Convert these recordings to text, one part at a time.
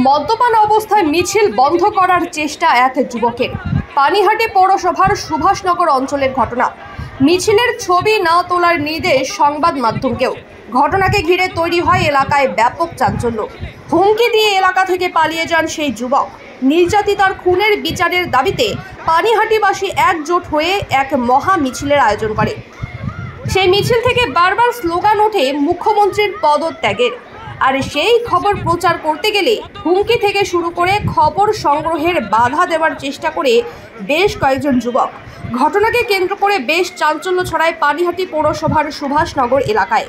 মদ্যপান অবস্থায় মিছিল বন্ধ করার চেষ্টা এক যুবকের। পানিহাটি পৌরসভার সুভাষনগর অঞ্চলের ঘটনা। মিছিলের ছবি না তোলার নির্দেশ সংবাদ মাধ্যমকেও। ঘটনাকে ঘিরে তৈরি হয় এলাকায় ব্যাপক চাঞ্চল্য। হুমকি দিয়ে এলাকা থেকে পালিয়ে যান সেই যুবক। নির্যাতিতার খুনের বিচারের দাবিতে পানিহাটিবাসী একজোট হয়ে এক মহা মিছিলের আয়োজন করে। সেই মিছিল থেকে বারবার স্লোগান ওঠে মুখ্যমন্ত্রীর পদত্যাগের। আর সেই খবর প্রচার করতে গেলে হুমকি থেকে শুরু করে খবর সংগ্রহের বাধা দেওয়ার চেষ্টা করে বেশ কয়েকজন যুবক। ঘটনাকে কেন্দ্র করে বেশ চাঞ্চল্য ছড়ায় পানিহাটি পৌরসভার সুভাষনগর এলাকায়।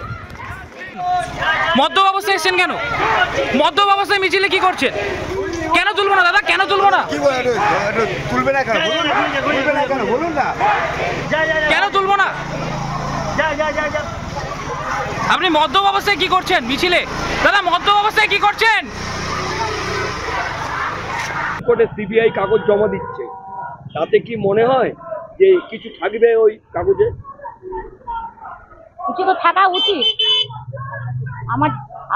মদ্যপ অবস্থায় এসেছেন কেন? মদ্যপ অবস্থায় মিছিলে কি করছেন? কেন তুলবো না দাদা, কেন তুলবো না? তুলবে না কেন বলুন না, কেন তুলবো না? আপনি মদ্যপ অবস্থায় কি করছেন মিছিলে? দাদা মদ্যপ অবস্থায় কি করছেন? কোর্টে সিবিআই কাগজ জমা দিচ্ছে, তাতে কি মনে হয় যে কিছু থাকবে ওই কাগজে? কিছু তো থাকা উচিত।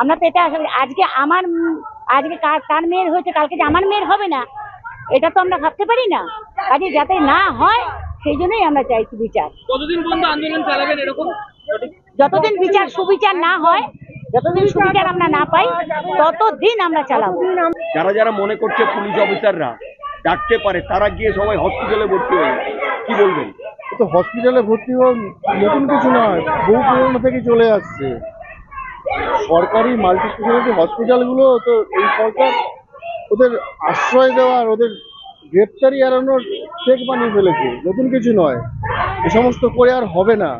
আমরা তো এটা আজকে কার মেয়ের হয়েছে, কালকে যে আমার মেয়ের হবে না, এটা তো আমরা ভাবতে পারি না। কাজে যাতে না হয় সেই জন্যই আমরা চাইছি বিচার। কতদিন পর্যন্ত আন্দোলন চালাবেন এরকম? যতদিন সুবিচার না হয়, যতদিন সুবিচার আমরা না পাই, ততদিন আমরা চালাবো। যারা যারা মনে করছে পুলিশ অফিসাররা ডাকতে পারে, তারা গিয়ে সবাই হসপিটালে ভর্তি হয়ে কি বলবেন? তো হসপিটালে ভর্তি হওয়া নতুন কিছু নয়, বহু পুরনো থেকে চলে আসছে। সরকারি মাল্টি স্পেশালিটি হসপিটালগুলো তো এই সরকার ওদের আশ্রয় দেওয়ার, ওদের গ্রেপ্তারি এড়ানোর চেক বানিয়ে ফেলেছে, নতুন কিছু নয়। এ সমস্ত করে আর হবে না,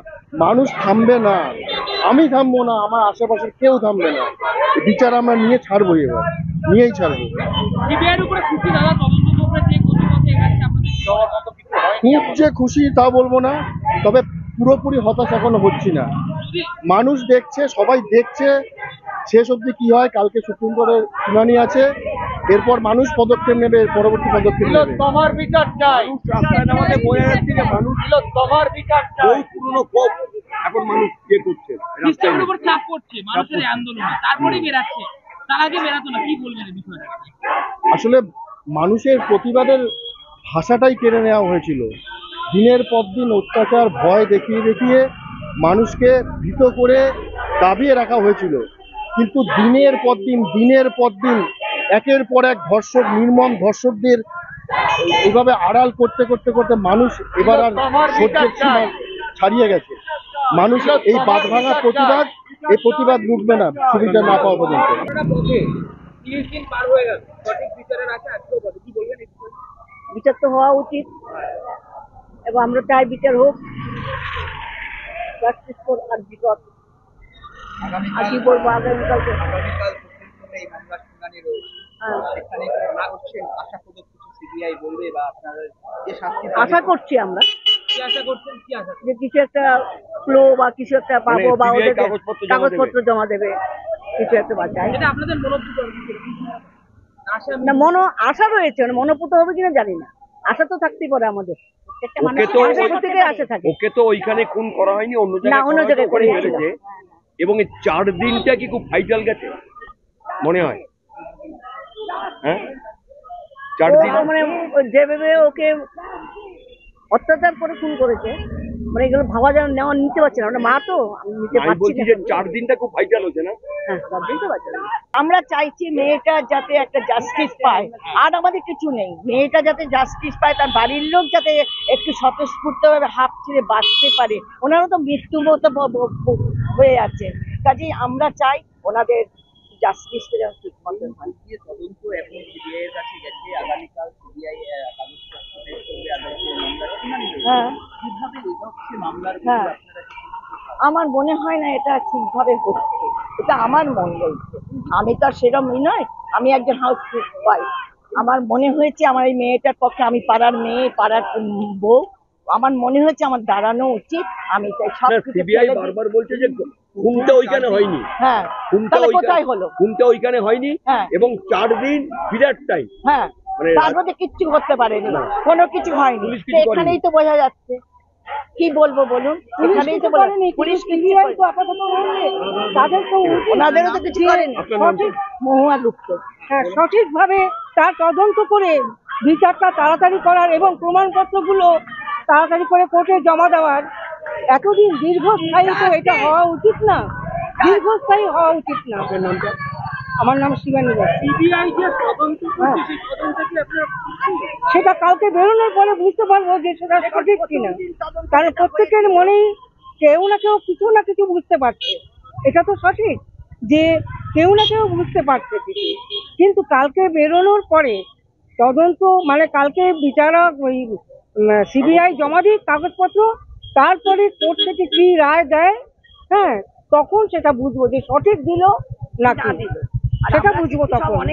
মানুষ থামবে না, আমি থামবো না, আমার আশেপাশের কেউ থামবে না। বিচার আমরা নিয়ে ছাড়বো, এবার নিয়েই ছাড়বো। খুব যে খুশি তা বলবো না, তবে পুরোপুরি হতাশ এখনো হচ্ছি না। মানুষ দেখছে, সবাই দেখছে, শেষ অবধি কি হয়। কালকে সুপ্রিম কোর্টের শুনানি আছে, এরপর মানুষ পদক্ষেপ নেবে, পরবর্তী পদক্ষেপ নেবে। তোমার বিচার চাই। রাস্তায় নামাতে বোঝা যাচ্ছে যে মানুষ তোমার বিচার চাই। পুরনো ক্ষোভ এখন মানুষ ইয়ে করছে, রাস্তায় উপর চাপ পড়ছে মানুষের আন্দোলনে, তারপরেই বেরাচ্ছে। তার আগে বেরাতো না, কি বলবেন এই বিষয়টা? আসলে মানুষের প্রতিবাদের ভাষাটাই কেড়ে নেওয়া হয়েছিল। দিনের পর দিন অত্যাচার, ভয় দেখিয়ে দেখিয়ে মানুষকে ভীত করে দাবিয়ে রাখা হয়েছিল। কিন্তু দিনের পর দিন একের পর এক ধর্ষক, নির্মম ধর্ষকদের এইভাবে আড়াল করতে করতে করতে মানুষ এবার আর সহ্যের সীমা ছাড়িয়ে গেছে। মানুষ এই বাঁধ ভাঙার প্রতিবাদ রুখবে না সুবিধা না পাওয়া পর্যন্ত। 30 দিন পার হয়ে গেল, সঠিক বিচারের আছে আজকেও বলে, কি বলবেন? বিচার তো হওয়া উচিত এবং আমরা চাই বিচার হোক। Justice for RG Kar. আর কি বলবো, আগামীকাল এই মামলার শুনানি রয়েছে, সেখানে না করছেন আশাপ্রদ কিছু সিবিআই বলবে বা আপনাদের যে শাস্তি আশা করছি আমরা, কি আশা করছেন? কি আশা? যে কিছু একটা ফ্লো বা কিছু একটা পাবো, বা ওদের কাগজপত্র জমা দেবে, কিছু একটা বাঁচায়। এটা আপনাদের মনোভূত আশা না, আশা রয়েছে, মনোপুত হবে কিনা জানি না। আশা তো থাকতেই পারে আমাদের। ওকে তো ওইখানে খুন করা হয়নি, অন্য জায়গায় করে ফেলেছে। এবং এই 4 দিনটা কি খুব ভাইটাল গেছে মনে হয়? হ্যাঁ, 4 দিন মানে যেভাবে ওকে অত্যাচার করে খুন করেছে, মানে এগুলো ভাবা যায়, নিতে পারছে না। মা তো নিতে পারছি না। যে 4 দিনটা খুব ভাইটাল হচ্ছে না? হ্যাঁ, 4 দিন তো বাঁচা। আমরা চাইছি মেয়েটা যাতে একটা জাস্টিস পায়, আর আমাদের কিছু নেই। মেয়েটা যাতে জাস্টিস পায়, তার বাড়ির লোক যাতে একটু স্বতঃস্ফূর্তভাবে হাঁপ ছেড়ে বাঁচতে পারে। ওনারও তো মৃত্যু মতো হয়ে আছে, কাজেই আমরা চাই ওনাদের জাস্টিসটা যেন ঠিক মতো হয়। তদন্ত এখন সিবিআই এর কাছে গেছে, আগামীকাল সিবিআই কাগজপত্র পেশ করবে আদালতে মামলার শুনানি। হ্যাঁ, কিভাবে হচ্ছে মামলার? হ্যাঁ, আমার মনে হয় না এটা ঠিকভাবে হচ্ছে। এটা আমার মন বলছে, আমি তো আর সেরকমই নয়, আমি একজন হাউস ওয়াইফ। আমার মনে হয়েছে আমার এই মেয়েটার পক্ষে, আমি পাড়ার মেয়ে, পাড়ার বউ, আমার মনে হয়েছে আমার দাঁড়ানো উচিত। আমি চাই সব সিবিআই বারবার বলছে যে খুনটা ওইখানে হয়নি। হ্যাঁ, তাহলে কোথায় হলো? খুনটা ওইখানে হয়নি, এবং 4 দিন বিরাট টাইম। হ্যাঁ, তার মধ্যে কিচ্ছু করতে পারেনি, কোনো কিছু হয়নি। এখানেই তো বোঝা যাচ্ছে। কি বলবো বলুন, এখানেই তো পুলিশ ওনাদেরও তো কিছু করেনি। মহুয়া গুপ্ত। হ্যাঁ, সঠিকভাবে তার তদন্ত করে বিচারটা তাড়াতাড়ি করার এবং প্রমাণপত্রগুলো তাড়াতাড়ি করে কোর্টে জমা দেওয়ার। এতদিন দীর্ঘস্থায়ী তো এটা হওয়া উচিত না, দীর্ঘস্থায়ী হওয়া উচিত না। আমার নাম শিবানী দাস। সিবিআই যে তদন্ত করছে সেই তদন্ত কি আপনারা সেটা কালকে বেরোনোর পরে বুঝতে পারবো যে সেটা সঠিক কিনা, কারণ প্রত্যেকের মনেই কেউ না কেউ কিছু না কিছু বুঝতে পারছে। এটা তো সঠিক যে কেউ না কেউ বুঝতে পারছে কিছু, কিন্তু কালকে বেরোনোর পরে তদন্ত মানে কালকে বিচারক ওই সিবিআই জমা দিক কাগজপত্র, তারপরে কোর্ট থেকে কি রায় দেয়, হ্যাঁ তখন সেটা বুঝবো যে সঠিক দিল না কি, সেটা বুঝবো তখন।